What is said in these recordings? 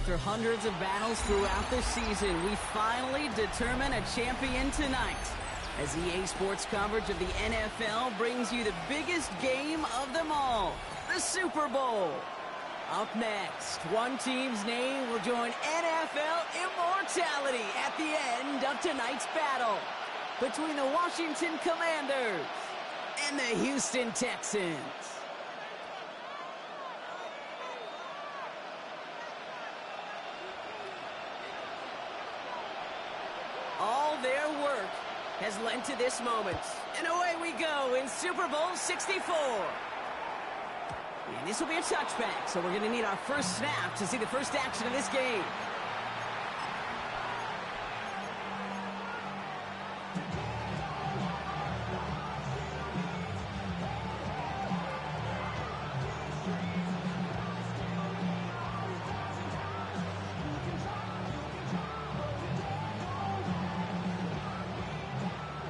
after hundreds of battles throughout the season, we finally determine a champion tonight. As EA Sports coverage of the NFL brings you the biggest game of them all, the Super Bowl. Up next, one team's name will join NFL immortality at the end of tonight's battle between the Washington Commanders and the Houston Texans. All their work has led to this moment. And away we go in Super Bowl 64. And this will be a touchback, so we're going to need our first snap to see the first action of this game.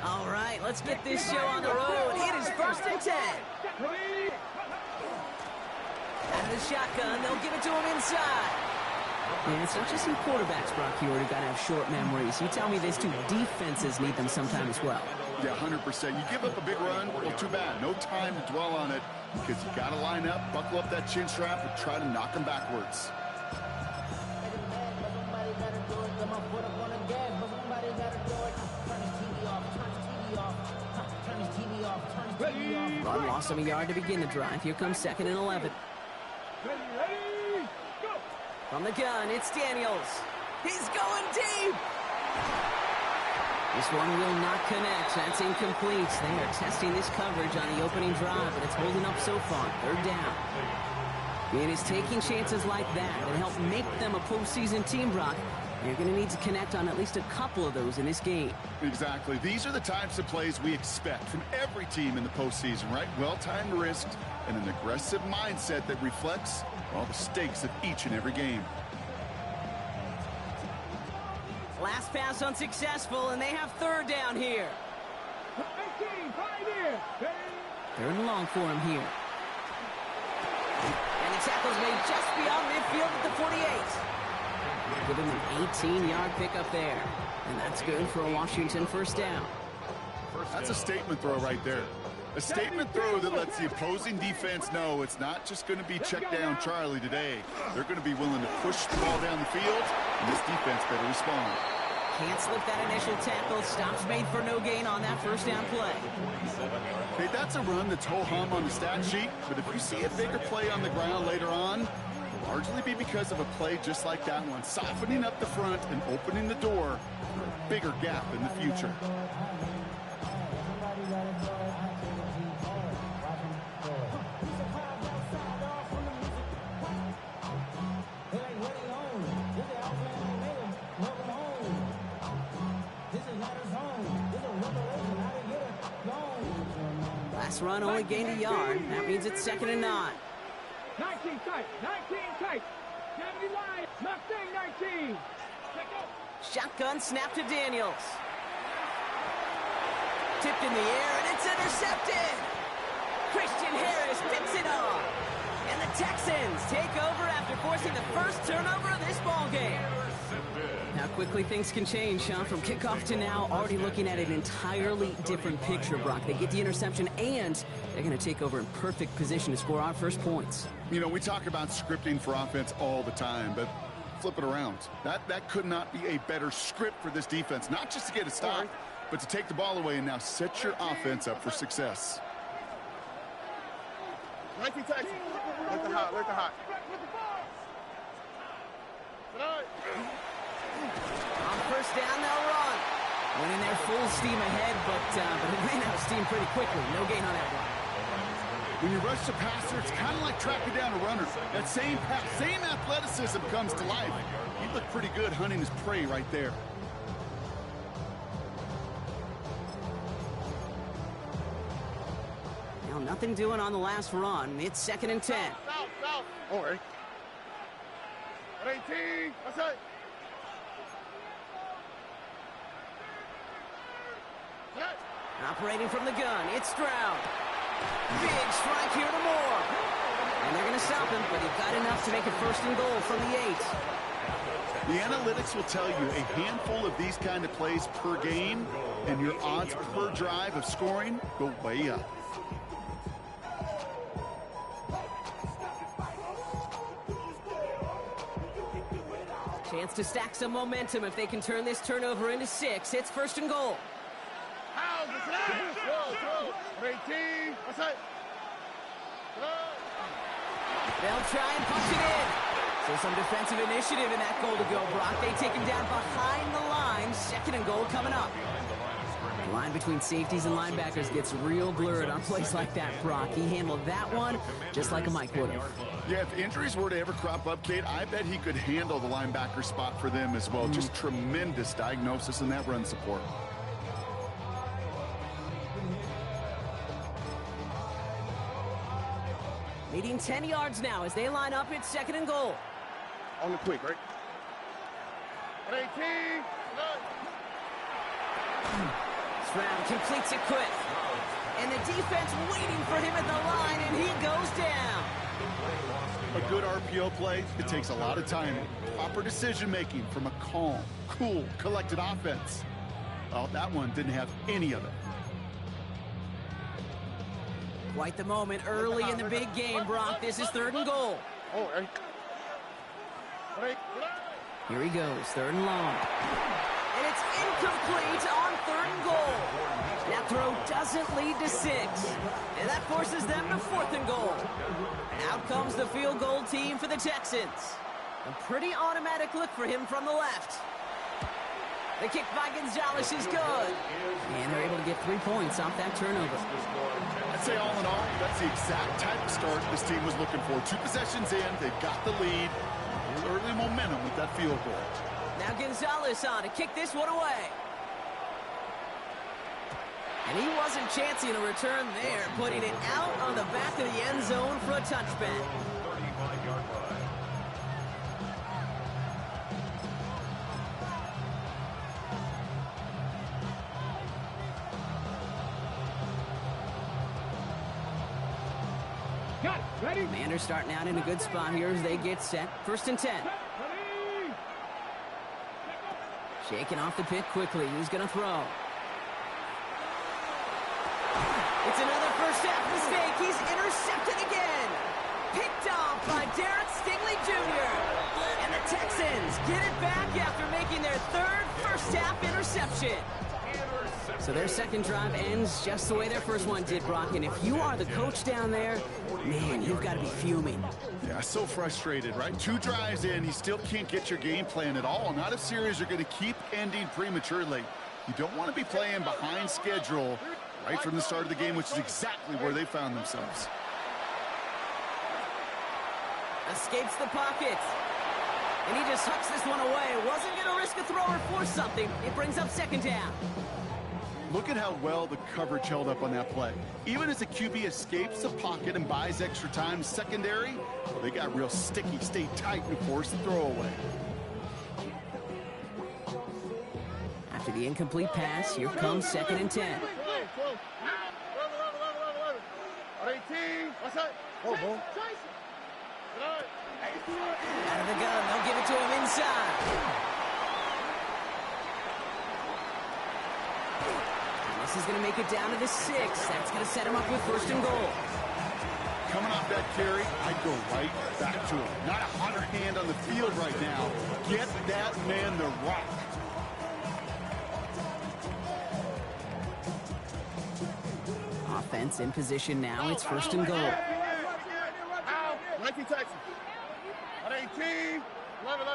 All right, let's get this show on the road. It is 1st and 10. Out of the shotgun, they'll give it to him inside. And it's not just some quarterbacks, Brock, you already got to have short memories. You tell me these two defenses need them sometime as well. Yeah, 100%. You give up a big run, well, too bad. No time to dwell on it because you got to line up, buckle up that chin strap, and try to knock them backwards. Run lost him a yard to begin the drive. Here comes 2nd and 11. From the gun, it's Daniels. He's going deep. This one will not connect. That's incomplete. They are testing this coverage on the opening drive, but it's holding up so far. 3rd down. It is taking chances like that and help make them a postseason team, Brock. You're going to need to connect on at least a couple of those in this game. Exactly. These are the types of plays we expect from every team in the postseason, right? Well-timed risks and an aggressive mindset that reflects all the stakes of each and every game. Last pass unsuccessful, and they have 3rd down here. 3rd and long for him here. And the tackle's made just beyond midfield at the 48. Give him an 18-yard pickup there. And that's good for a Washington 1st down. That's a statement throw right there. A statement throw that lets the opposing defense know it's not just going to be check down Charlie today. They're going to be willing to push the ball down the field, and this defense better respond. Can't slip that initial tackle. Stops made for no gain on that 1st down play. Hey, that's a run that's ho-hum on the stat sheet, but if you see a bigger play on the ground later on, it'll largely be because of a play just like that one, softening up the front and opening the door for a bigger gap in the future. Last run only gained a yard. That means it's 2nd and 9. 19 tight, 19 tight. 70 line, nothing 19. Shotgun snap to Daniels. Tipped in the air, and it's intercepted. Christian Harris picks it off. And the Texans take over after forcing the first turnover of this ballgame. How quickly things can change, huh? From kickoff to now, already looking at an entirely different picture, Brock. They get the interception, and they're going to take over in perfect position to score our first points. You know, we talk about scripting for offense all the time, but flip it around. That could not be a better script for this defense, not just to get a stop, but to take the ball away and now set your offense up for success. 19 Texans. Let the hot. On 1st down, they'll run. Went in there full steam ahead, but it ran out of steam pretty quickly. No gain on that one. When you rush the passer, it's kind of like tracking down a runner. That same pass, same athleticism comes to life. He looked pretty good hunting his prey right there. Now, nothing doing on the last run. It's 2nd and 10. South. All right. 18. That's it. Operating from the gun, it's Stroud. Big strike here to Moore. And they're going to stop him, but he got enough to make it 1st and goal from the 8. The analytics will tell you a handful of these kind of plays per game, and your odds per drive of scoring go way up. Chance to stack some momentum if they can turn this turnover into 6. It's first and goal. They'll try and punch it in. So some defensive initiative in that goal to go, Brock. They take him down behind the line. Second and goal coming up. The line between safeties and linebackers gets real blurred on plays like that, Brock. He handled that one just like a Mike would have. Yeah, if injuries were to ever crop up, Kate, I bet he could handle the linebacker spot for them as well. Just tremendous diagnosis in that run support. Leading 10 yards now as they line up. It's second and goal. On the quick, right? 18. Stroud completes it quick. And the defense waiting for him at the line, and he goes down. A good RPO play, it takes a lot of timing. Proper decision-making from a calm, cool, collected offense. Well, that one didn't have any of it. Quite the moment early in the big game, Brock. This is third and goal. Here he goes, third and long. And it's incomplete on third and goal. That throw doesn't lead to 6. And that forces them to fourth and goal. Out comes the field goal team for the Texans. A pretty automatic look for him from the left. The kick by Gonzalez is good. And they're able to get 3 points off that turnover. I'd say all in all, that's the exact type of start this team was looking for. 2 possessions in, they've got the lead. A little early momentum with that field goal. Now Gonzalez on to kick this one away. And he wasn't chancing a return there, putting it out on the back of the end zone for a touchback. Got it. Ready? Commanders starting out in a good spot here as they get set. First and 10. Ready. Shaking off the pick quickly. Who's going to throw? It's another first half mistake. He's intercepted again. Picked off by Derek Stingley Jr. And the Texans get it back after making their third first half interception. So their second drive ends just the way their first one did, Brock. And if you are the coach down there, man, you've got to be fuming. Yeah, so frustrated, right? 2 drives in, you still can't get your game plan at all. Not if series are going to keep ending prematurely. You don't want to be playing behind schedule right from the start of the game, which is exactly where they found themselves. Escapes the pocket. And he just hucks this one away. Wasn't going to risk a throw or force something. It brings up second down. Look at how well the coverage held up on that play. Even as the QB escapes the pocket and buys extra time, secondary, well, they got real sticky, stayed tight, and forced the throw away. After the incomplete pass, here comes second and 10. 18. What's that? Oh, boom. Out of the gun, they'll give it to him inside. This is going to make it down to the 6. That's going to set him up with first and goal. Coming off that carry, I'd go right back to him. Not a hotter hand on the field right now. Get that man the rock. Offense in position now. It's first and goal. 19 Texans. 18. 11.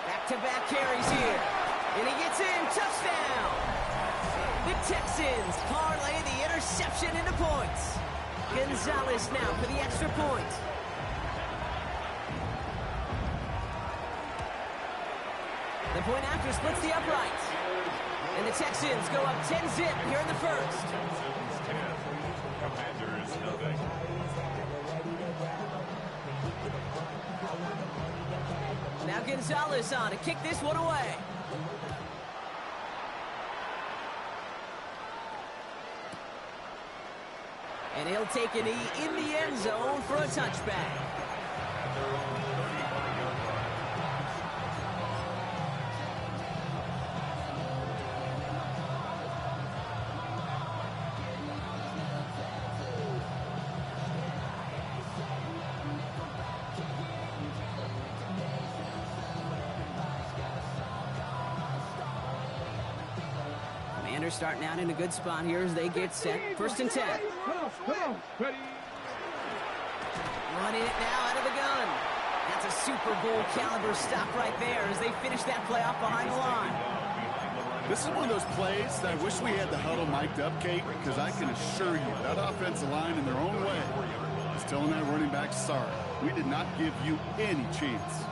Back-to-back carries here. And he gets in. Touchdown. The Texans parlay the interception into points. Gonzalez now for the extra point. The point after splits the uprights. And the Texans go up 10-zip here in the first. Commanders nothing. Now Gonzalez on to kick this one away. And he'll take a knee in the end zone for a touchback. Commanders starting out in a good spot here as they get set. 1st and 10. Come on. Ready. Running it now out of the gun. That's a Super Bowl caliber stop right there as they finish that play off behind the line. This is one of those plays that I wish we had the huddle mic'd up, Kate, because I can assure you that offensive line in their own way is telling that running back, sorry, we did not give you any chance.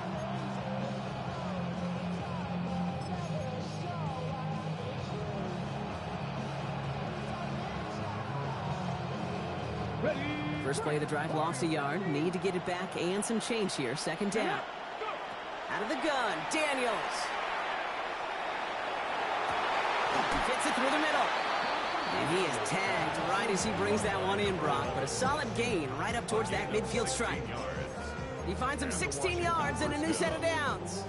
First play of the drive lost a yard. Need to get it back and some change here. 2nd down. Out of the gun, Daniels. He gets it through the middle. And he is tagged right as he brings that one in, Brock. But a solid gain right up towards that midfield stripe. He finds him 16 yards and a new set of downs.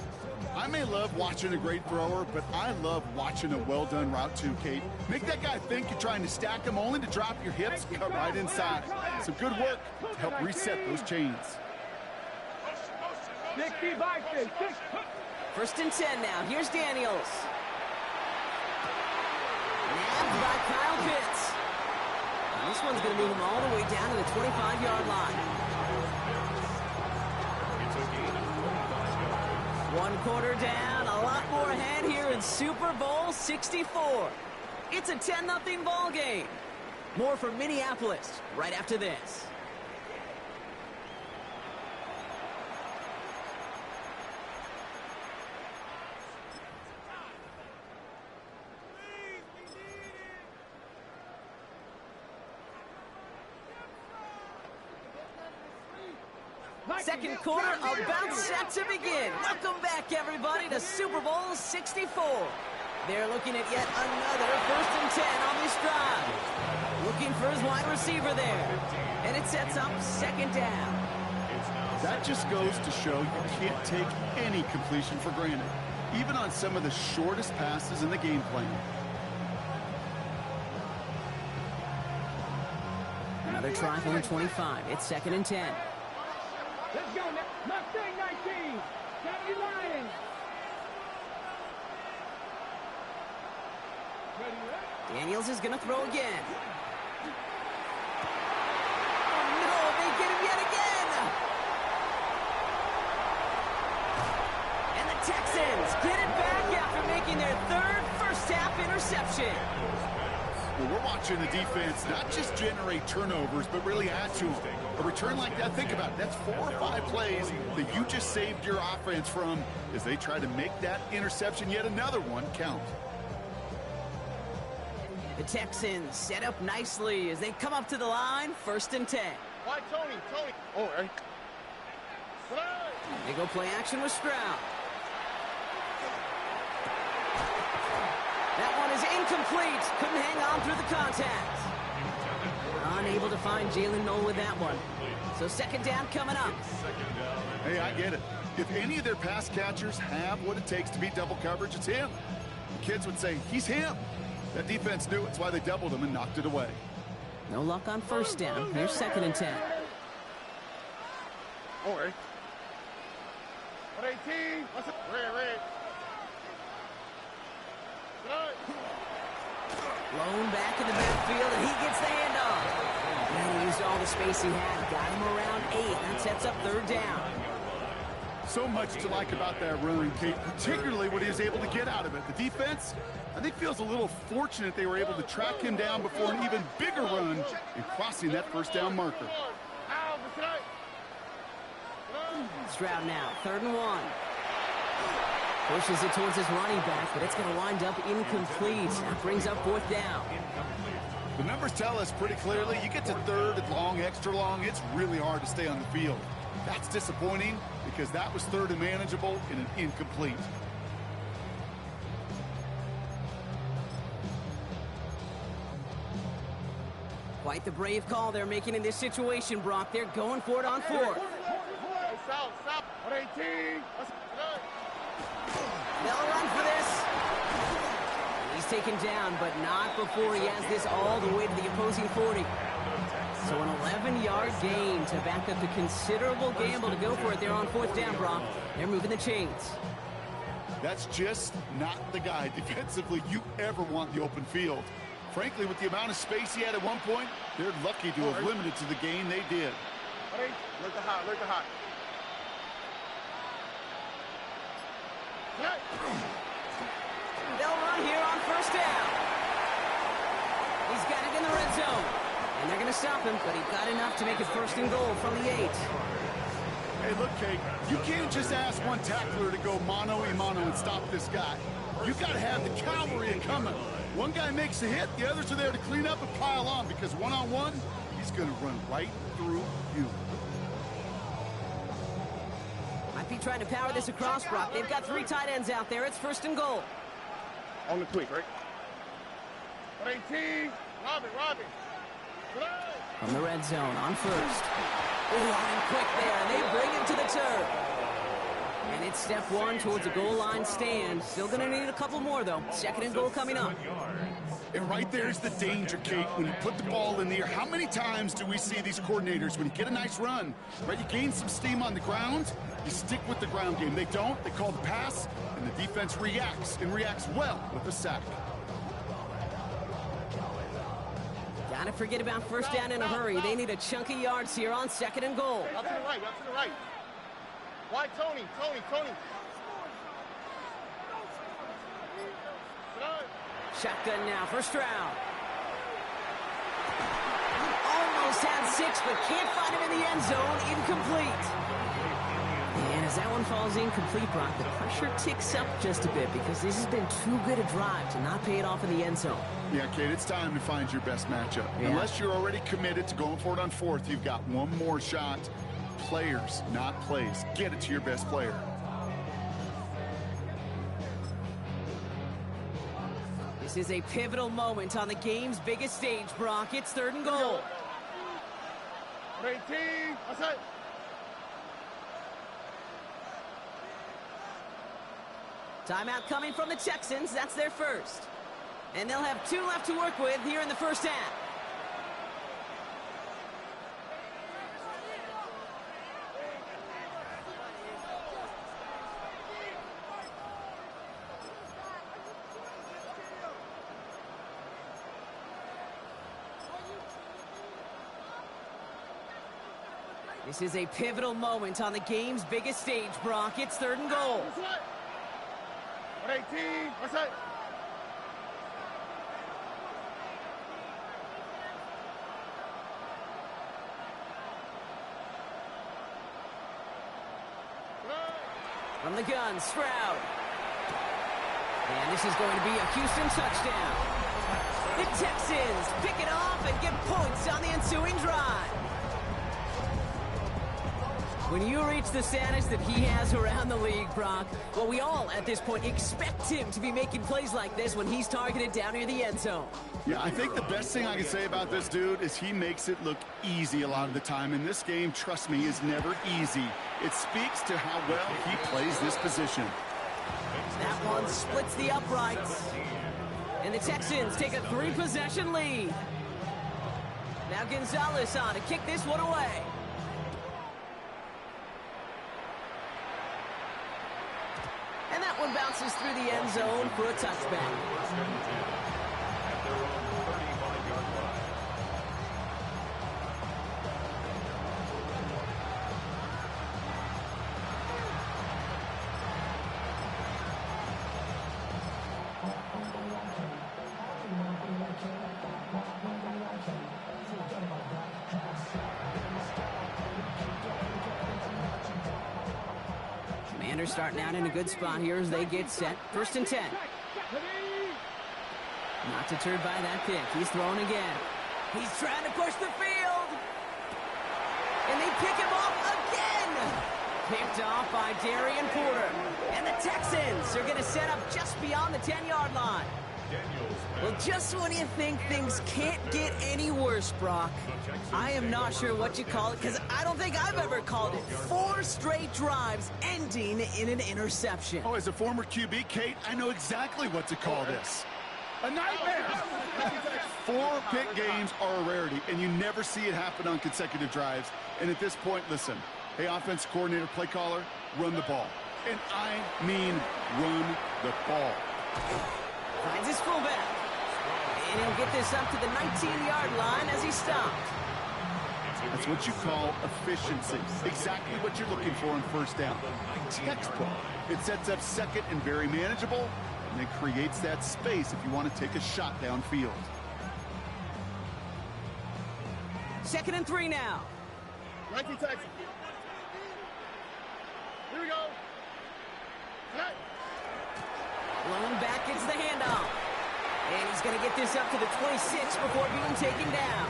I may love watching a great thrower, but I love watching a well-done route too, Kate. Make that guy think you're trying to stack him only to drop your hips, cut right inside. Some good work to help reset those chains. 60 by 6. 1st and 10 now. Here's Daniels. Nabbed by Kyle Pitts. Now this one's going to move him all the way down to the 25-yard line. 1 quarter down, a lot more ahead here in Super Bowl 64. It's a 10-0 ball game. More from Minneapolis right after this. Second quarter about set to begin. Welcome back, everybody, to Super Bowl 64. They're looking at yet another 1st and 10 on this drive. Looking for his wide receiver there. And it sets up 2nd down. That just goes to show you can't take any completion for granted, even on some of the shortest passes in the game plan. Another try from the 25. It's 2nd and 10. Let's go. Mustang 19. 70 Lions. Daniels is going to throw again. Oh, no, they get him yet again. And the Texans get it back after making their 3rd first-half interception. Well, we're watching the defense not just generate turnovers, but really add to them. A return like that, think about it, that's 4 or 5 plays that you just saved your offense from as they try to make that interception, yet another one, count. The Texans set up nicely as they come up to the line, 1st and 10. Why, Tony? Oh, right. They go play action with Stroud. That one is incomplete. Couldn't hang on through the contact. Unable to find Jalen Noel with that one. So 2nd down coming up. Hey, I get it. If any of their pass catchers have what it takes to beat double coverage, it's him. The kids would say, he's him. That defense knew it's why they doubled him and knocked it away. No luck on 1st down. Here's 2nd and 10. Oh, right. 118. Red. Blown back in the backfield, and he gets the handoff. And he used all the space he had. Got him around 8. That sets up 3rd down. So much to like about that run, Kate, particularly what he was able to get out of it. The defense, I think, feels a little fortunate they were able to track him down before an even bigger run in crossing that 1st down marker. Stroud now, 3rd and 1. Pushes it towards his running back, but it's going to wind up incomplete. That brings up 4th down. The numbers tell us pretty clearly, you get to 3rd and long, extra long, it's really hard to stay on the field. That's disappointing because that was 3rd and manageable and an incomplete. Quite the brave call they're making in this situation, Brock. They're going for it on 4th. South. 18. They'll run for this. He's taken down, but not before he has this all the way to the opposing 40. So an 11-yard gain to back up the considerable gamble to go for it there on 4th down, Brock. They're moving the chains. That's just not the guy defensively you ever want the open field. Frankly, with the amount of space he had at one point, they're lucky to have limited to the gain they did. Look the hot, look the hot. They'll run here on 1st down. He's got it in the red zone. And they're going to stop him, but he got enough to make it 1st and goal from the 8. Hey, look, Kate, you can't just ask one tackler to go mano-a-mano and stop this guy. You've got to have the cavalry coming. One guy makes a hit, the others are there to clean up and pile on, because one-on-one, he's going to run right through you. Might be trying to power this across, Brock. They've got 3 tight ends out there. It's 1st and goal. On the quick, right? 18. Robbie. From the red zone on 1st. Oh, and quick there, and they bring him to the turf. And it's step 1 towards a goal line stand. Still going to need a couple more, though. 2nd and goal coming up. And right there's the danger, Kate. When you put the ball in the air, how many times do we see these coordinators, when you get a nice run, right, you gain some steam on the ground, you stick with the ground game. They don't, they call the pass, and the defense reacts, and reacts well with a sack. Gotta forget about 1st down in a hurry. They need a chunk of yards here on 2nd and goal. Out to the right, out to the right. Why, Tony? Shotgun now, 1st round. Almost had 6, but can't find him in the end zone. Incomplete. And as that one falls incomplete, Brock, the pressure ticks up just a bit because this has been too good a drive to not pay it off in the end zone. Yeah, Kate, it's time to find your best matchup. Yeah. Unless you're already committed to going for it on 4th, you've got one more shot. Players, not plays. Get it to your best player. This is a pivotal moment on the game's biggest stage, Brock. It's 3rd and goal. 18. Outside. Timeout coming from the Texans. That's their 1st. And they'll have 2 left to work with here in the 1st half. This is a pivotal moment on the game's biggest stage, Brock. It's 3rd and goal. 18. Outside. From the gun, Stroud. And this is going to be a Houston touchdown. The Texans pick it off and get points on the ensuing drive. When you reach the status that he has around the league, Brock, well, we all at this point expect him to be making plays like this when he's targeted down near the end zone. Yeah, I think the best thing I can say about this dude is he makes it look easy a lot of the time. And this game, trust me, is never easy. It speaks to how well he plays this position. That one splits the uprights. And the Texans take a 3-possession lead. Now Gonzalez on to kick this one away. And that one bounces through the end zone for a touchback. Commanders starting out in a good spot here as they get set. 1st and 10. Not deterred by that pick. He's throwing again. He's trying to push the field. And they pick him off again. Picked off by Darian Porter. And the Texans are going to set up just beyond the 10-yard line. Well, just when you think things can't get any worse, Brock, I am not sure what you call it, because I don't think I've ever called it 4 straight drives ending in an interception. Oh, as a former QB, Kate, I know exactly what to call this. A nightmare. 4 pick games are a rarity, and you never see it happen on consecutive drives. And at this point, listen, hey, offense coordinator, play caller, run the ball. And I mean run the ball. Finds his fullback. And he'll get this up to the 19-yard line as he stopped. That's what you call efficiency. Exactly what you're looking for on first down. Textbook. It sets up second and very manageable, and it creates that space if you want to take a shot downfield. 2nd and 3 now. 19 Texans. Here we go. Hey. Blown back gets the handoff. And he's going to get this up to the 26 before being taken down.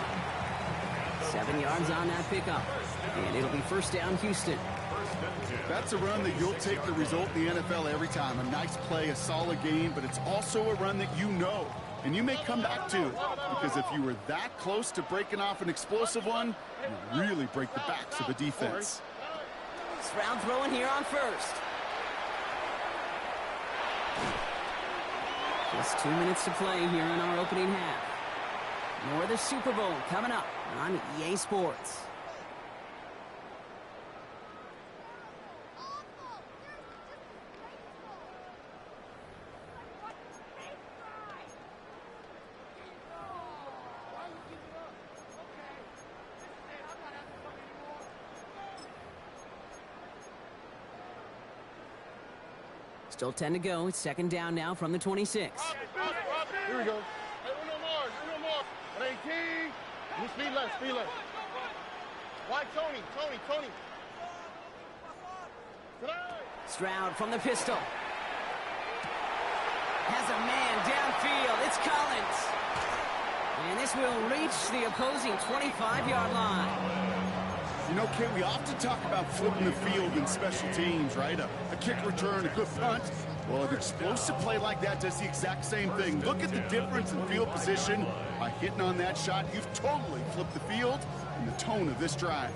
7 yards on that pickup. And it'll be first down, Houston. That's a run that you'll take the result in the NFL every time. A nice play, a solid game, but it's also a run that you know. And you may come back to, because if you were that close to breaking off an explosive one, you really break the backs of a defense. Stroud throwing here on first. Just 2 minutes to play here in our opening half. More of the Super Bowl coming up on EA Sports. Still 10 to go. It's 2nd down now from the 26. Here we go. Hey, no more. 18. You speed left. Why, Tony? Stroud from the pistol. Has a man downfield. It's Collins. And this will reach the opposing 25-yard line. You know, Kate, we often talk about flipping the field in special teams, right? A kick return, a good punt. Well, an explosive play like that does the exact same thing. Look at the difference in field position. By hitting on that shot, you've totally flipped the field and the tone of this drive.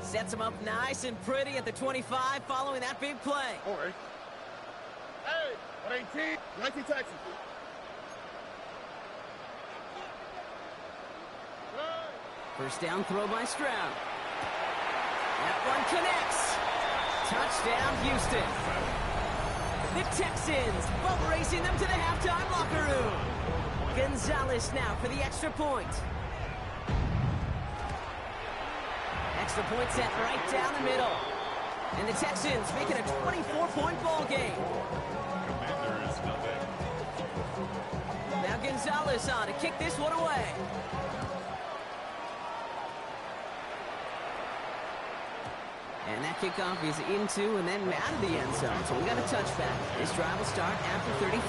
Sets him up nice and pretty at the 25 following that big play. All right. Hey, 18. 19 Texans. First down throw by Stroud. That one connects. Touchdown, Houston. The Texans boat racing them to the halftime locker room. Gonzalez now for the extra point. Extra point set right down the middle. And the Texans make it a 24-point ball game. Now Gonzalez on to kick this one away. And that kickoff is into and then out of the end zone. So we got a touchback. This drive will start after 35.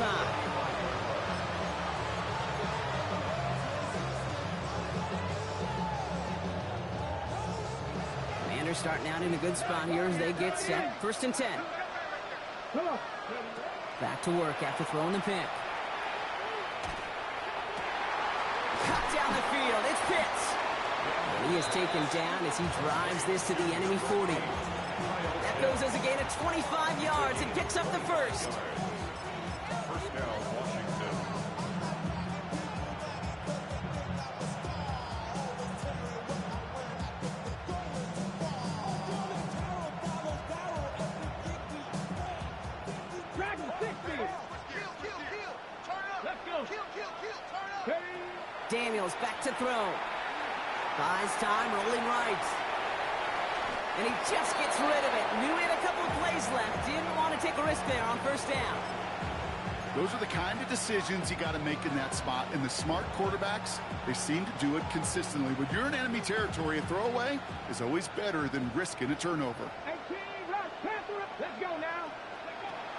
Commanders starting out in a good spot here as they get set. 1st and 10. Back to work after throwing the pick. Cut down the field. It's Pitts. He is taken down as he drives this to the enemy 40. That goes as a gain of 25 yards and picks up the first. First down, Washington. Dragon 60. Let's go. Daniels back to throw. Buys time, rolling right. And he just gets rid of it. Knew he had a couple of plays left. Didn't want to take a risk there on first down. Those are the kind of decisions you got to make in that spot. And the smart quarterbacks, they seem to do it consistently. When you're in enemy territory, a throwaway is always better than risking a turnover. 18, rush, Panther. Let's go now.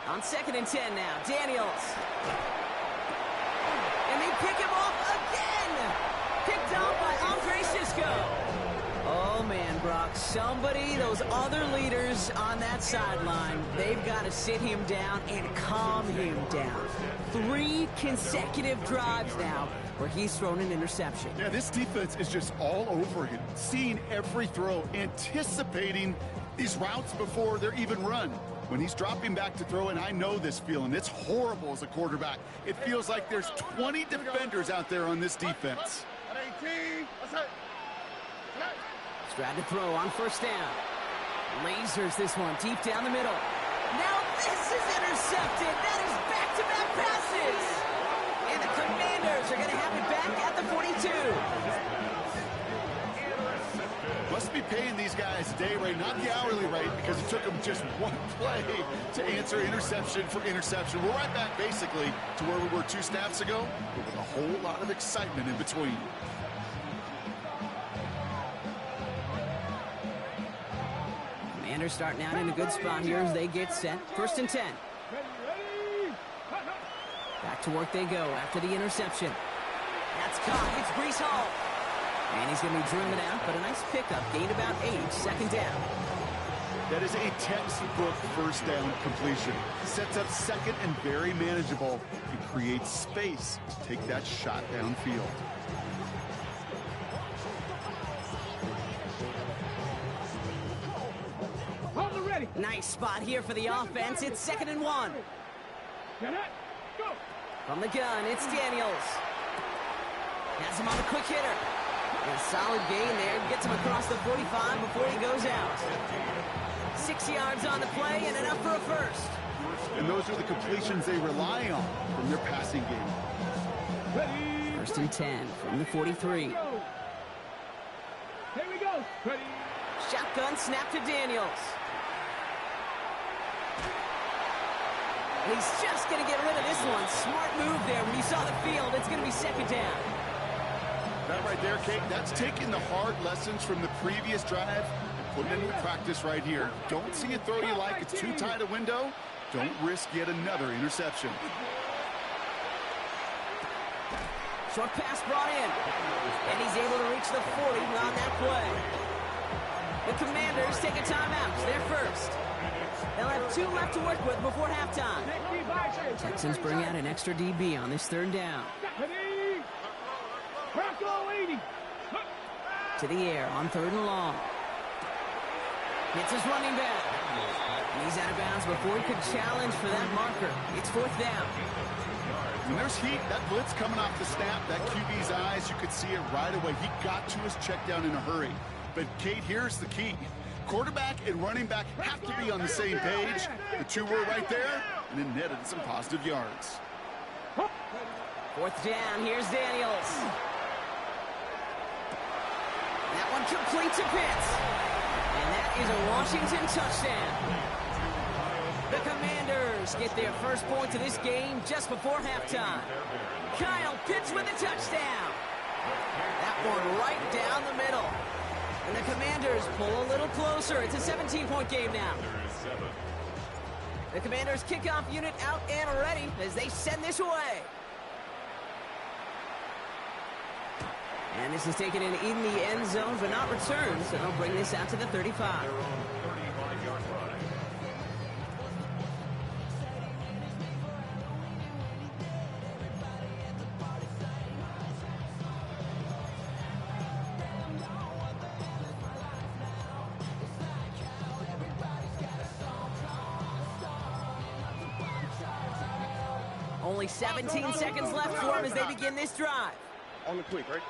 On 2nd and 10 now, Daniels. And they pick him off again. Picked off by Andre Sisco. Oh, man, Brock. Somebody, those other leaders on that sideline, they've got to sit him down and calm him down. 3 consecutive drives now where he's thrown an interception. Yeah, this defense is just all over him, seeing every throw, anticipating these routes before they're even run. When he's dropping back to throw, and I know this feeling, it's horrible as a quarterback. It feels like there's 20 defenders out there on this defense. Strad to throw on first down. Lasers this one deep down the middle. Now this is intercepted. That is back-to-back passes. And the Commanders are going to have it back at the 42. Must be paying these guys day rate, not the hourly rate, because it took them just one play to answer interception for interception. We're right back basically to where we were 2 snaps ago, but with a whole lot of excitement in between. Commanders starting out in a good spot here as they get set. First and 10. Back to work they go after the interception. That's caught. It's Breece Hall. And he's going to be driven out, but a nice pickup. Gained about 8. Second down. That is a textbook first down completion. Sets up second and very manageable. It creates space to take that shot downfield. Hold it ready. Nice spot here for the offense. It's 2nd and 1. Get it. Go. From the gun, it's Daniels. Has him on the quick hitter. And a solid gain there. Gets him across the 45 before he goes out. 6 yards on the play and enough for a first. And those are the completions they rely on from their passing game. Ready. First and 10 from the 43. Here we go. Ready. Shotgun snap to Daniels. And he's just going to get rid of this one. Smart move there when he saw the field. It's going to be second down. That right there, Kate, that's taking the hard lessons from the previous drive and putting it into practice right here. Don't see a throw you like. It's too tight a window. Don't risk yet another interception. Short pass brought in. And he's able to reach the 40 on that play. The Commanders take a timeout. They're first. They'll have 2 left to work with before halftime. Texans bring out an extra DB on this 3rd down. Ready. Bronco 80. To the air on 3rd and long. Hits his running back. And he's out of bounds before he could challenge for that marker. It's 4th down. When there's heat, that blitz coming off the snap, that QB's eyes, you could see it right away. He got to his check down in a hurry. But, Kate, here's the key. Quarterback and running back have to be on the same page. The 2 were right there, and it netted some positive yards. 4th down, here's Daniels. That one complete to Pitts. And that is a Washington touchdown. The Commanders get their first points of this game just before halftime. Kyle Pitts with a touchdown. That one right down the middle. And the Commanders pull a little closer. It's a 17-point game now. The Commanders kickoff unit out and ready as they send this away. And this is taken in the end zone, but not returned, so they'll bring this out to the 35. Only 17 seconds left for them as they begin this drive. On the quick, right?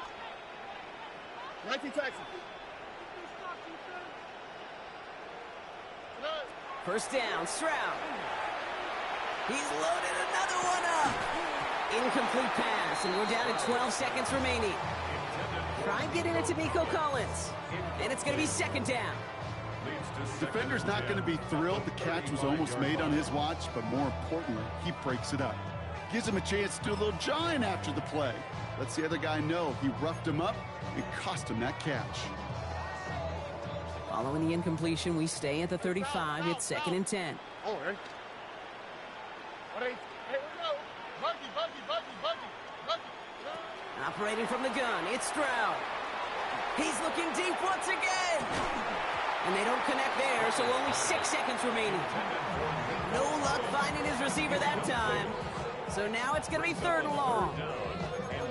19 Texans. First down, Stroud. He's loaded another one up. Incomplete pass, and we're down to 12 seconds remaining. Try getting it to Nico Collins. And it's going to be second down. Defender's not going to be thrilled the catch was almost made on his watch, but more importantly, he breaks it up. Gives him a chance to do a little jawing after the play. Lets the other guy know he roughed him up and cost him that catch. Following the incompletion, we stay at the 35. It's second and 10. All right. Hey, we go. Buggy. Operating from the gun, it's Stroud. He's looking deep once again. And they don't connect there, so only 6 seconds remaining. No luck finding his receiver that time. So now it's going to be 3rd and long.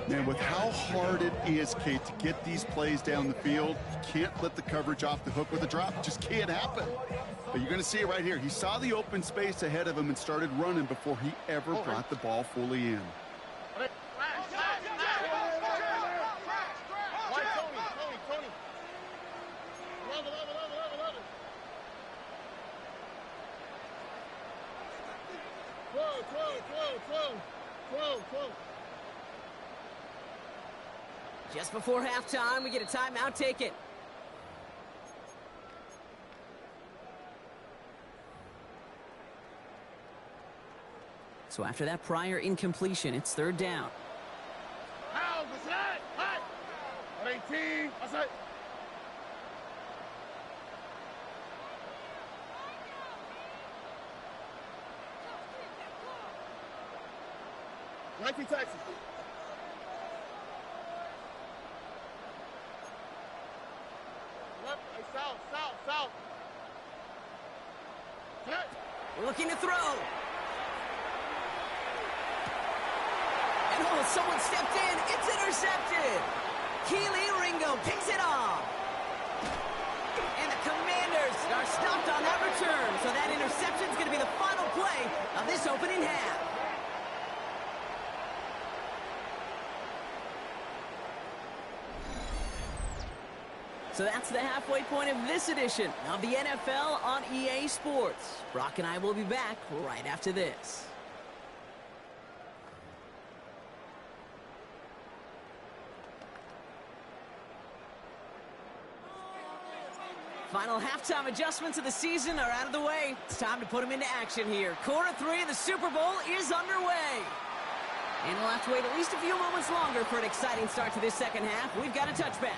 Man, with how hard it is, Kate, to get these plays down the field, you can't let the coverage off the hook with a drop. It just can't happen. But you're going to see it right here. He saw the open space ahead of him and started running before he ever brought the ball fully in. Just before halftime, we get a timeout taken. So after that prior incompletion, it's 3rd down. How was that? Hot. 18. What's that? Texas. Left, south. Looking to throw. And someone stepped in. It's intercepted. Keely Ringo picks it off. And the Commanders are stopped on that return. So that interception is going to be the final play of this opening half. So that's the halfway point of this edition of the NFL on EA Sports. Brock and I will be back right after this. Final halftime adjustments of the season are out of the way. It's time to put them into action here. Quarter 3 of the Super Bowl is underway. And we'll have to wait at least a few moments longer for an exciting start to this second half. We've got a touchback.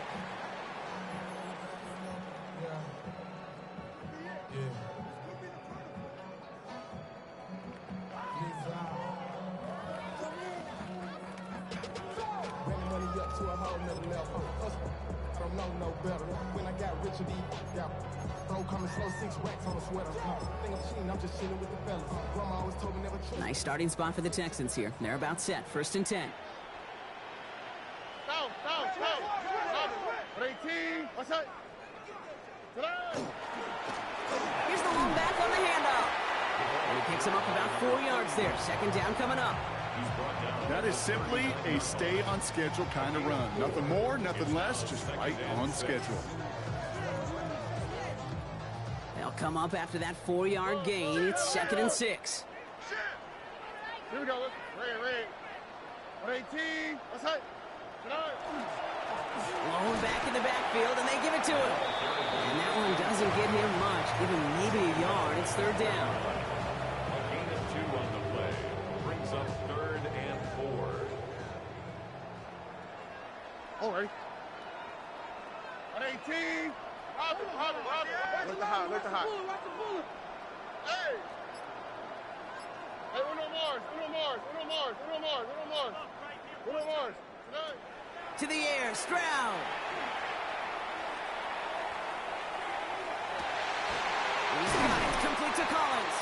Nice starting spot for the Texans here. They're about set. 1st and 10. Down. 18. What's that? Here's the long back on the handoff. And he picks him up about 4 yards there. 2nd down coming up. That is simply a stay on schedule kind of run. Nothing more, nothing less, just right on schedule. They'll come up after that 4-yard gain. It's 2nd and 6. Here we go. Red. 18. What's that? Blown back in the backfield, and they give it to him. And that one doesn't give him much. Give him maybe a yard. It's 3rd down. A gain of 2 on the play. Brings up 3rd and 4. All right. 18. Robin. Look the hot. Hey. Hey, Uno Mars. To the air, Stroud. He's got it, complete to Collins.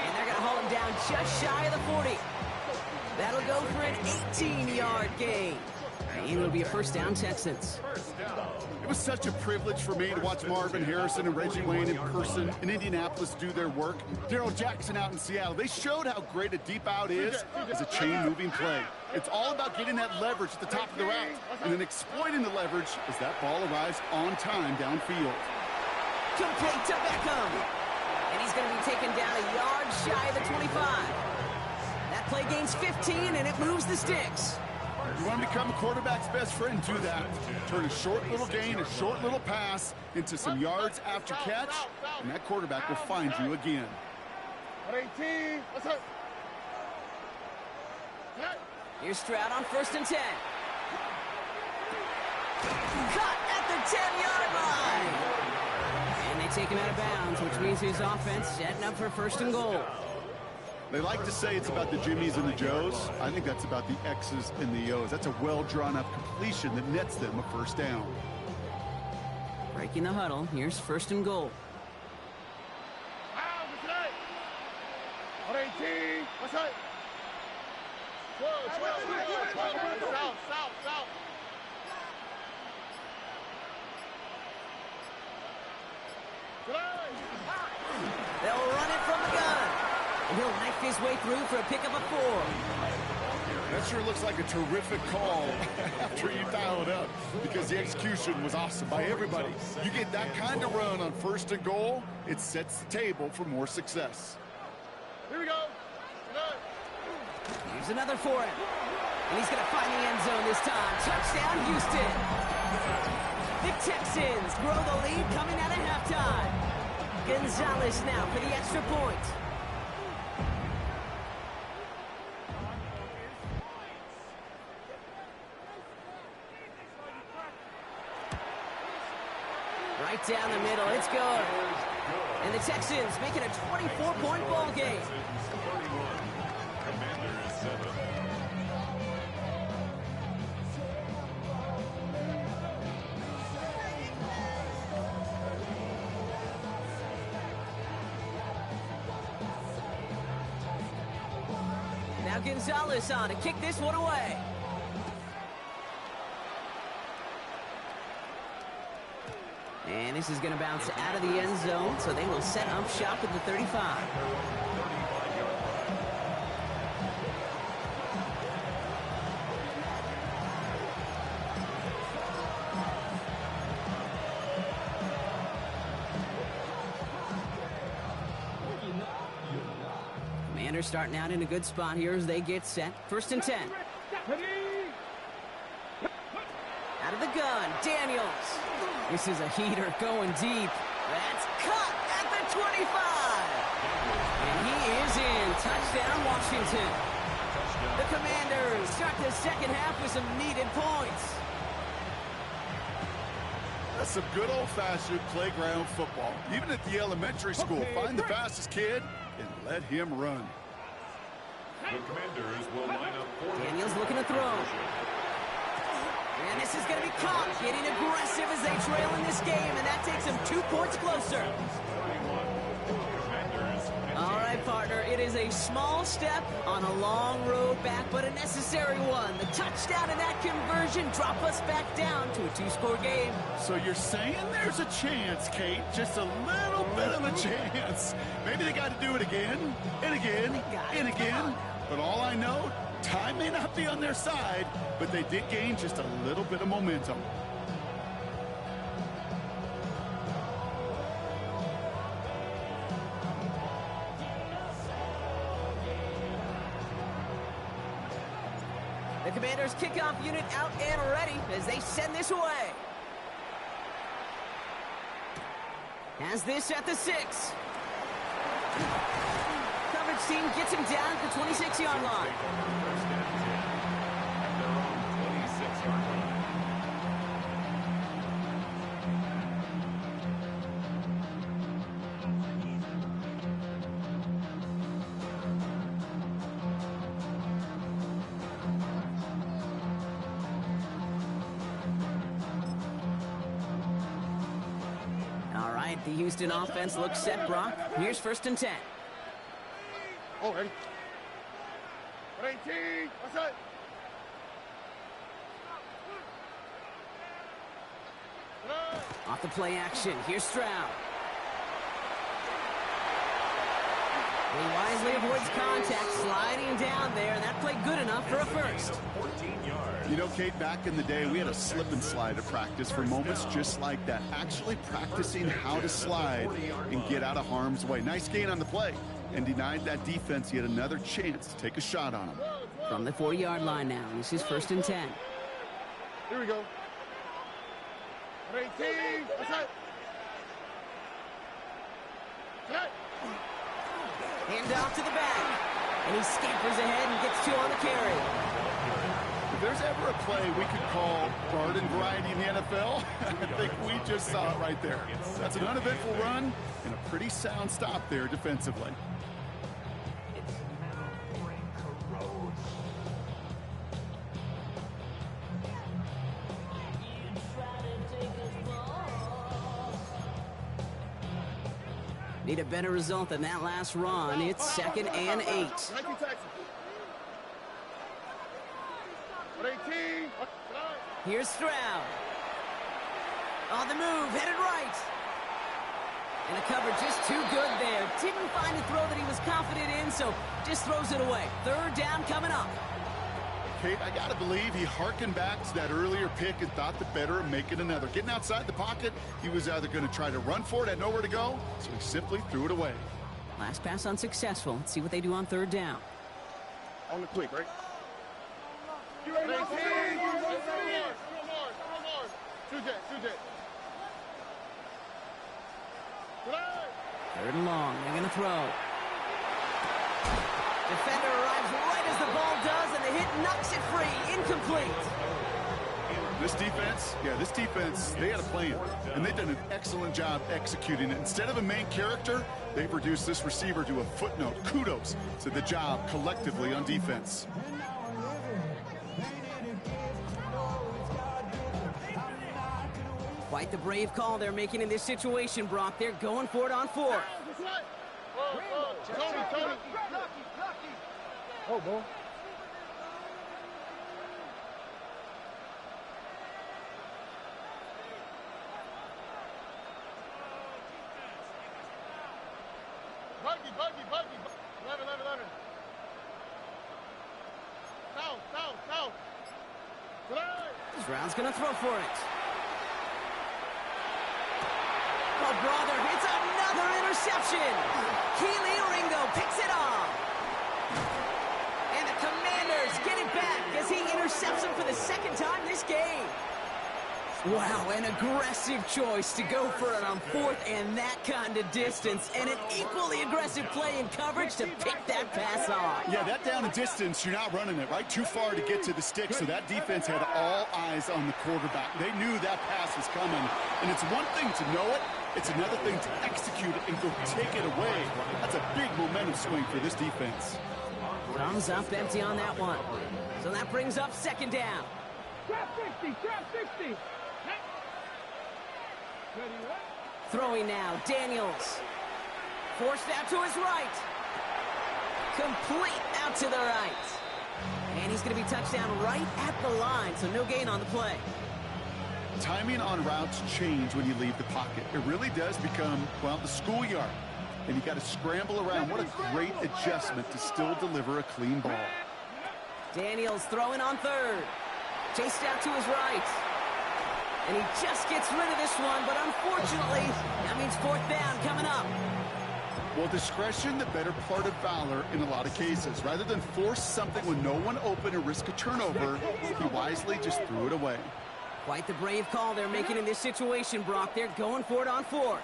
And they're going to haul him down just shy of the 40. That'll go for an 18-yard gain. And it'll be a 1st down, Texans. It was such a privilege for me to watch Marvin Harrison and Reggie Wayne in person in Indianapolis do their work. Darrell Jackson out in Seattle. They showed how great a deep out is as a chain-moving play. It's all about getting that leverage at the top of the route and then exploiting the leverage as that ball arrives on time downfield. Complete to Beckham. And he's going to be taken down a yard shy of the 25. That play gains 15, and it moves the sticks. You want to become a quarterback's best friend, do that. Turn a short little gain, a short little pass into some yards after catch, and that quarterback will find you again. 18. What's up? Here's Stroud on 1st and 10. Cut at the 10-yard line. And they take him out of bounds, which means his offense setting up for 1st and goal. They like to say it's about the Jimmies and the Joes. I think that's about the X's and the O's. That's a well-drawn-up completion that nets them a 1st down. Breaking the huddle. Here's first and goal. On 18. What's that? 12. South. They'll run it from the gun. And he'll knife his way through for a pickup of 4. That sure looks like a terrific call after you dial it up, because the execution was awesome by everybody. You get that kind of run on first and goal, it sets the table for more success. Here we go. Here's another for him. And he's going to find the end zone this time. Touchdown, Houston. The Texans grow the lead coming out of halftime. Gonzalez now for the extra point. Right down the middle, it's good. And the Texans make it a 24-point ball game. Commanders 7. Now Gonzalez on to kick this one away. And this is going to bounce out of the end zone, so they will set up shop at the 35. Commanders starting out in a good spot here as they get set. First and 10. Out of the gun, Daniels. This is a heater going deep. That's cut at the 25. And he is in. Touchdown, Washington. The Commanders start the second half with some needed points. That's some good old-fashioned playground football. Even at the elementary school, find the fastest kid and let him run. The Commanders will line up for Daniels looking to throw. And this is going to be caught, getting aggressive as they trail in this game, and that takes them 2 points closer. All right, partner, it is a small step on a long road back, but a necessary one. The touchdown and that conversion drop us back down to a 2-score game. So you're saying there's a chance, Kate, just a little bit of a chance. Maybe they got to do it again, and again, and again. But all I know, time may not be on their side, but they did gain just a little bit of momentum. The Commanders kickoff unit out and ready as they send this away. Has this at the 6. Coverage team gets him down at the 26-yard line. First and 10 at their own 26-yard line. All right, the Houston offense looks set, Brock. Here's first and 10. Oh, ready? 18. What's that? Off the play action, here's Stroud. He wisely avoids contact, sliding down there, and that played good enough for a first. 14 yards. You know, Kate, back in the day, we had a slip and slide at practice for moments just like that. Actually practicing how to slide and get out of harm's way. Nice gain on the play, and denied that defense yet another chance to take a shot on him. From the 40-yard line now, this is first and 10. Here we go. 18. What's that? Hand off to the back. And he scampers ahead and gets 2 on the carry. If there's ever a play we could call garden variety in the NFL, I think we just saw it right there. That's an uneventful run and a pretty sound stop there defensively. Need a better result than that last run. It's 2nd and 8. 19 Texans. 18. Here's Stroud. On the move, headed right. And a cover just too good there. Didn't find a throw that he was confident in, so just throws it away. 3rd down coming up. Kate, I got to believe he harkened back to that earlier pick and thought the better of making another. Getting outside the pocket, he was either going to try to run for it, had nowhere to go, so he simply threw it away. Last pass unsuccessful. Let's see what they do on 3rd down. On the quick, right? You ready? 18. 2J. 3rd and long. They're going to throw. Defender arrives right as the ball does, and the hit knocks it free. Incomplete. This defense, they had a plan, and they've done an excellent job executing it. Instead of a main character, they've reduced this receiver to a footnote. Kudos to the job collectively on defense. Quite the brave call they're making in this situation, Brock. They're going for it on 4th. Tony. Oh, boy. Buggy. 11. South. Stroud's going to throw for it. Oh, brother, it's another interception. Keely Ringo picks it off. And the Commanders get it back as he intercepts him for the 2nd time this game. Wow, an aggressive choice to go for it on 4th and that kind of distance. And an equally aggressive play in coverage to pick that pass off. Yeah, that down and distance, you're not running it, right? Too far to get to the stick, so that defense had all eyes on the quarterback. They knew that pass was coming. And it's one thing to know it. It's another thing to execute it and go take it away. That's a big momentum swing for this defense. Thumbs up empty on that one. So that brings up 2nd down. Trap 60. Throwing now, Daniels. Forced out to his right. Complete out to the right. And he's going to be touchdown right at the line, so no gain on the play. Timing on routes change when you leave the pocket. It really does become, well, the schoolyard. And you got to scramble around. What a great adjustment to still deliver a clean ball. Daniels throwing on 3rd. Chased out to his right. And he just gets rid of this one, but unfortunately, that means 4th down coming up. Well, discretion, the better part of valor in a lot of cases. Rather than force something when no one open and risk a turnover, he wisely just threw it away. Quite the brave call they're making in this situation, Brock. They're going for it on 4th.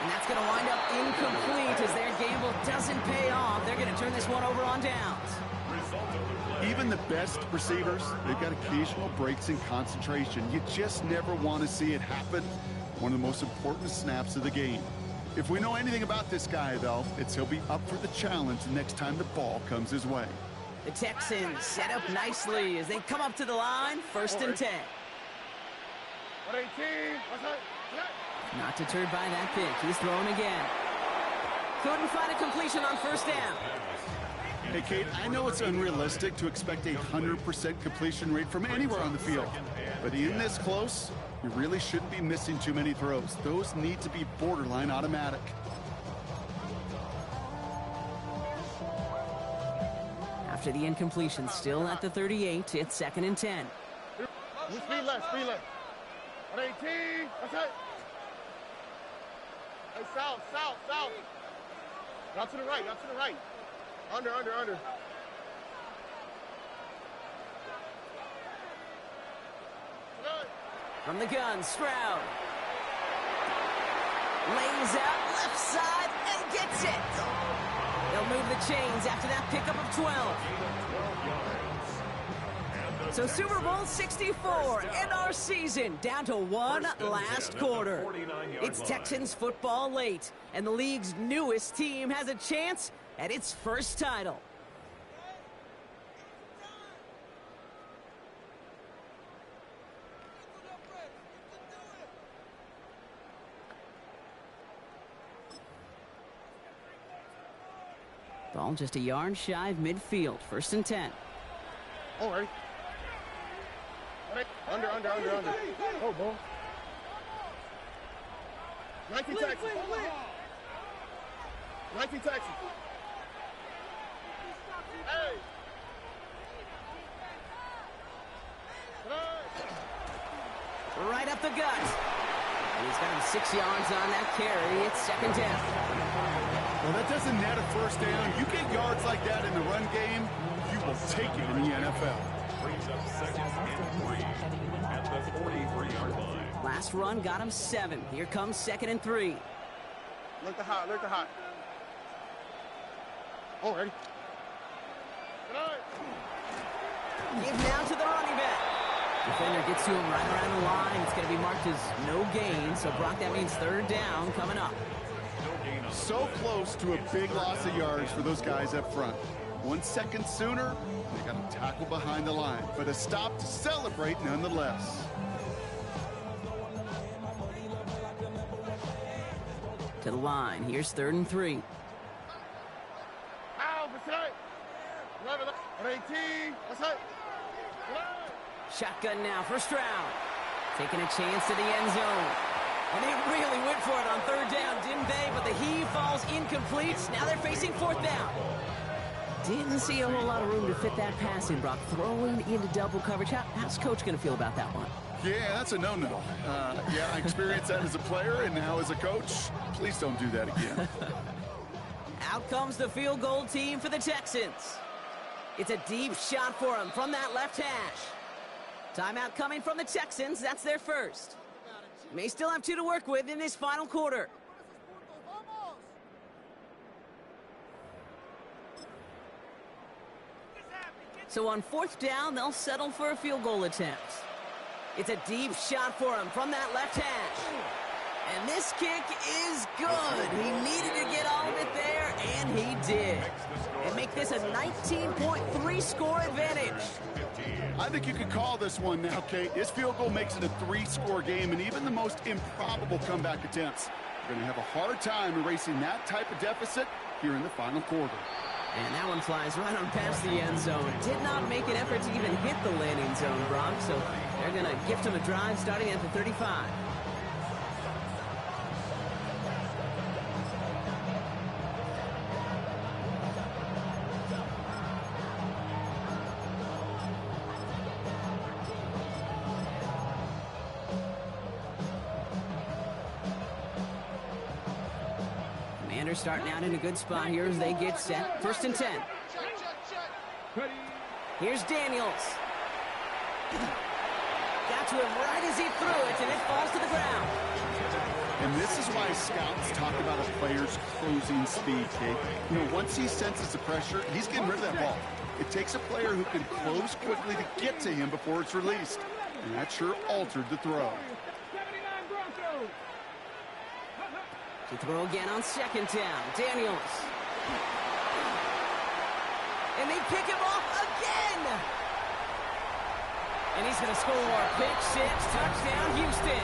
And that's going to wind up incomplete as their gamble doesn't pay off. They're going to turn this one over on downs. Even the best receivers, they've got occasional breaks in concentration. You just never want to see it happen. One of the most important snaps of the game. If we know anything about this guy, though, it's he'll be up for the challenge the next time the ball comes his way. The Texans set up nicely as they come up to the line, 1st and 10. 18. Not deterred by that pick. He's throwing again. Couldn't find a completion on 1st down. Hey, Kate, I know it's unrealistic to expect a 100% completion rate from anywhere on the field. But in this close, you really shouldn't be missing too many throws. Those need to be borderline automatic. After the incompletion, still at the 38, it's 2nd and 10. Speed left. 18. That's it. Hey, south. Out to the right. Under. From the gun, Stroud. Lays out left side and gets it. They'll move the chains after that pickup of 12. So Super Bowl 64 and our season down to one last quarter. It's Texans football late, and the league's newest team has a chance at its first title. Ball just a yard shy of midfield. 1st and 10. Oh, ready. Under. Oh, ball. 19 Texans. 19 Texans. Hey. Right up the gut. And he's got him 6 yards on that carry. It's 2nd down. Well, that doesn't net a 1st down. You get yards like that in the run game, you will take it in the NFL. Brings up 2nd and 3 at the 43-yard line. Last run got him 7. Here comes 2nd and 3. Look the hot. Oh, ready. Give now to the running back. Defender gets to him right around the line. It's going to be marked as no gain. So, Brock, that means 3rd down coming up. So close to a big loss of yards for those guys up front. 1 second sooner, they got a tackle behind the line. But a stop to celebrate nonetheless. To the line. Here's 3rd and 3. Ow, beside. 18. What's up? Shotgun now, 1st round. Taking a chance to the end zone. And they really went for it on 3rd down, didn't they? But the heave falls incomplete. Now they're facing 4th down. Didn't see a whole lot of room to fit that pass in, Brock. Throwing into double coverage. How's Coach going to feel about that one? Yeah, that's a no-no. Yeah, I experienced that as a player and now as a coach. Please don't do that again. Out comes the field goal team for the Texans. It's a deep shot for him from that left hash. Timeout coming from the Texans. That's their 1st. May still have 2 to work with in this final quarter. So on 4th down, they'll settle for a field goal attempt. It's a deep shot for him from that left hash. And this kick is good. He needed to get all of it there, and he did. And make this a 19.3 score advantage. I think you could call this one now, Kate. This field goal makes it a 3-score game, and even the most improbable comeback attempts are going to have a hard time erasing that type of deficit here in the final quarter. And that one flies right on past the end zone. Did not make an effort to even hit the landing zone, Brock. So they're going to gift him a drive starting at the 35. Commanders starting out in a good spot here as they get set. 1st and 10. Here's Daniels. Got to him right as he threw it, and it falls to the ground. And this is why scouts talk about a player's closing speed, Kate. You know, once he senses the pressure, he's getting rid of that ball. It takes a player who can close quickly to get to him before it's released. And that sure altered the throw. To throw again on 2nd down. Daniels. And they pick him off again. And he's going to score. Pick 6, touchdown, Houston.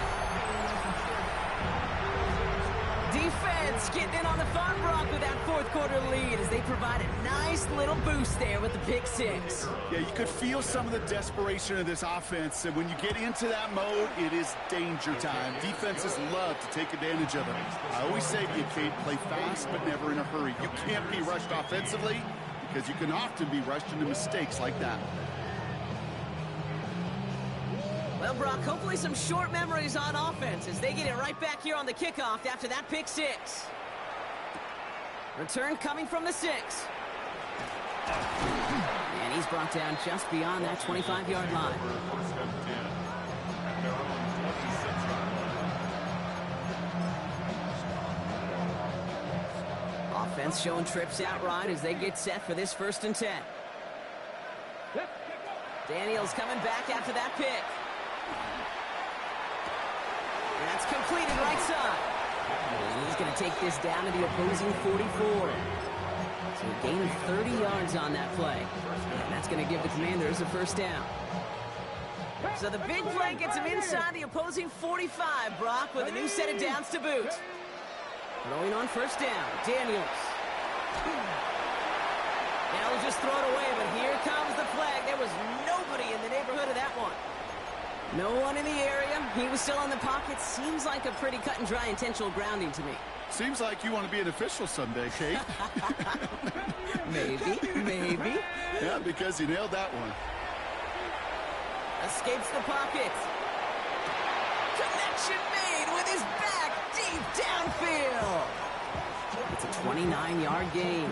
Defense getting in on the fun, Brock, with that 4th quarter lead as they provide a nice little boost there with the pick 6. Yeah, you could feel some of the desperation of this offense. And when you get into that mode, it is danger time. Defenses love to take advantage of it. I always say to you, Kate, play fast but never in a hurry. You can't be rushed offensively because you can often be rushed into mistakes like that. Well, Brock, hopefully some short memories on offense as they get it right back here on the kickoff after that pick 6. Return coming from the 6. And he's brought down just beyond that 25-yard line. Offense showing trips out right as they get set for this 1st and 10. Daniels coming back after that pick. And that's completed right side. And he's going to take this down to the opposing 44. So a gain of 30 yards on that play. And that's going to give the Commanders a 1st down. So the big play gets him inside the opposing 45, Brock, with a new set of downs to boot. Throwing on 1st down, Daniels. And I'll just throw it away, but here comes the flag. There was nobody in the neighborhood of that one. No one in the area. He was still in the pocket. Seems like a pretty cut and dry intentional grounding to me. Seems like you want to be an official someday, Kate. Maybe. Yeah, because you nailed that one. Escapes the pocket. Connection made with his back deep downfield. It's a 29-yard gain,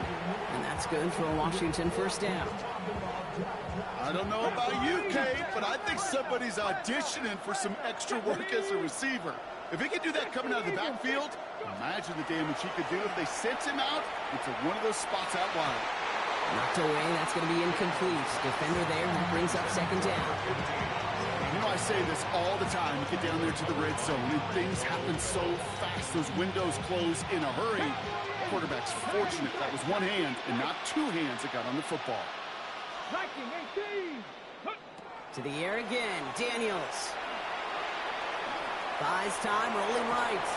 and that's good for a Washington first down. I don't know about you, Kate, but I think somebody's auditioning for some extra work as a receiver. If he could do that coming out of the backfield, imagine the damage he could do if they sent him out into one of those spots out wide. Knocked away, that's going to be incomplete. Defender there, that brings up second down. You know, I say this all the time. You get down there to the red zone, and things happen so fast. Those windows close in a hurry. Quarterback's fortunate that was one hand and not two hands that got on the football. 19, 18. To the air again, Daniels. Buys time, rolling right.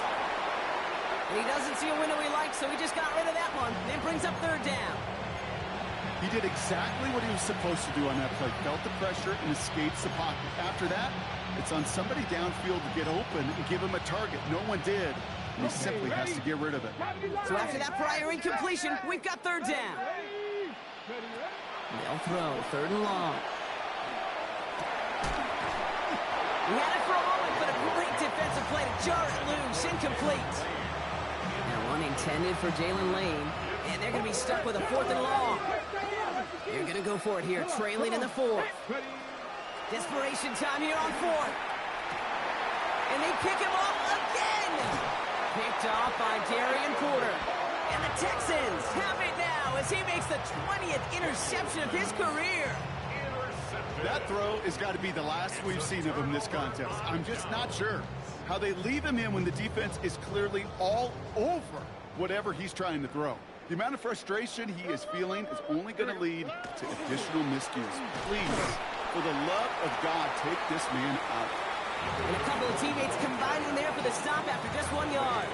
And he doesn't see a window he likes, so he just got rid of that one. Then brings up third down. He did exactly what he was supposed to do on that play. Felt the pressure and escapes the pocket. After that, it's on somebody downfield to get open and give him a target. No one did, and he simply has to get rid of it. So after that prior incompletion, we've got third down. They'll throw, third and long. He had it for a moment, but a great defensive play to jar it loose. Incomplete. Now one intended for Jalen Lane, and they're going to be stuck with a fourth and long. They're going to go for it here, trailing in the fourth. Desperation time here on fourth. And they pick him off again. Picked off by Darian Porter. And the Texans have it now as he makes the 20th interception of his career. That throw has got to be the last we've seen of him this contest. I'm just not sure how they leave him in when the defense is clearly all over whatever he's trying to throw. The amount of frustration he is feeling is only going to lead to additional miscues. Please, for the love of God, take this man out. And a couple of teammates combining there for the stop after just 1 yard.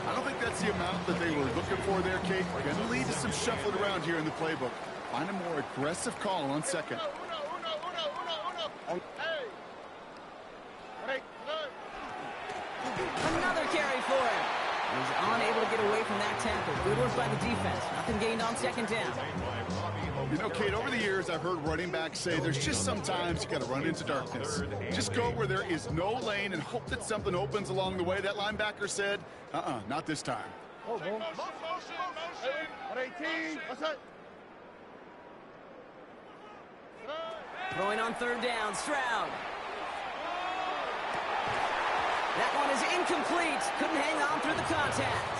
I don't think that's the amount that they were looking for there, Kate. Going to lead to some shuffling around here in the playbook. Find a more aggressive call on second. Another carry for him. He's unable to get away from that tackle. Good work by the defense. Nothing gained on second down. You know, Kate, over the years, I've heard running backs say there's just sometimes you got to run into darkness. Just go where there is no lane and hope that something opens along the way. That linebacker said, not this time. Motion. 18. What's that? Throwing on third down, Stroud. That one is incomplete. Couldn't hang on through the contact.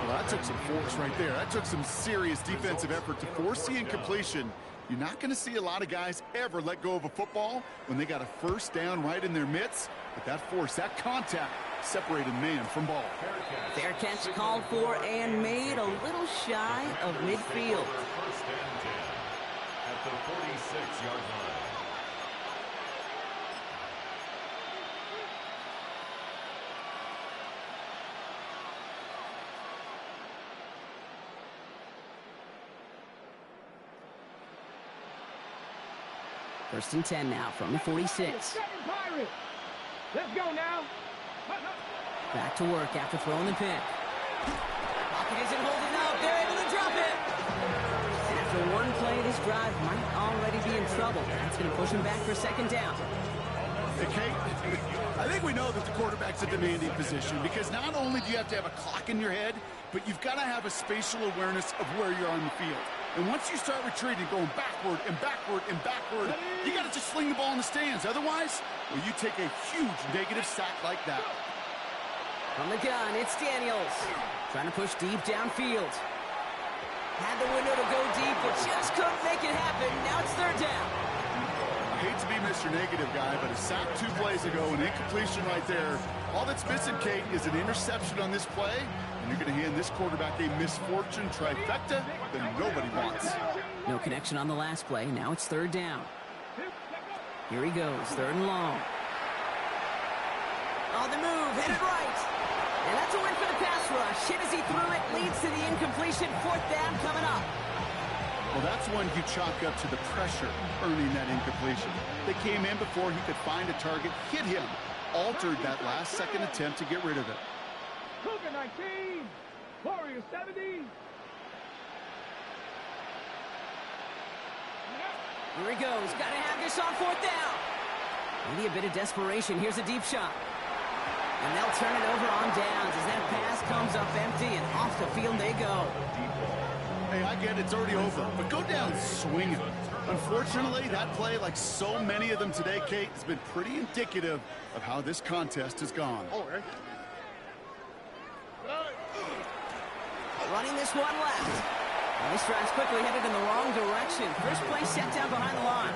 Well, that took some force right there. That took some serious defensive effort to force the incompletion. You're not going to see a lot of guys ever let go of a football when they got a first down right in their midst. But that force, that contact, separated man from ball. Fair catch called for and made a little shy of midfield. First and 10 at the 46-yard line. First and 10 now from the 46. Let's go now. Back to work after throwing the pick. Pocket isn't holding up. They're able to drop it. And after one play, this drive might already be in trouble. That's going to push him back for second down. Hey, Kate, I think we know that the quarterback's a demanding position because not only do you have to have a clock in your head, but you've got to have a spatial awareness of where you're on the field. And once you start retreating, going backward and backward and backward, you got to just sling the ball in the stands. Otherwise, well, you take a huge negative sack like that. From the gun, it's Daniels. Trying to push deep downfield. Had the window to go deep, but just couldn't make it happen. Now it's third down. I hate to be Mr. Negative guy, but a sack 2 plays ago, an incompletion right there. All that's missing, Kate, is an interception on this play, and you're going to hand this quarterback a misfortune trifecta that nobody wants. No connection on the last play. Now it's third down. Here he goes, third and long. On the move, headed right. And that's a win for the pass rush. Hit as he threw it, leads to the incompletion. Fourth down coming up. Well, that's one you chalk up to the pressure earning that incompletion. They came in before he could find a target, hit him, altered that last-second attempt to get rid of it. Cougar 19, Warrior 70. Here he goes. Got to have this on 4th down. Maybe a bit of desperation. Here's a deep shot. And they'll turn it over on downs as that pass comes up empty and off the field they go. Hey, I get it's already over, but go down swinging. Unfortunately, that play, like so many of them today, Kate, has been pretty indicative of how this contest has gone. Running this one left. And this drive's quickly headed in the wrong direction. First play set down behind the line.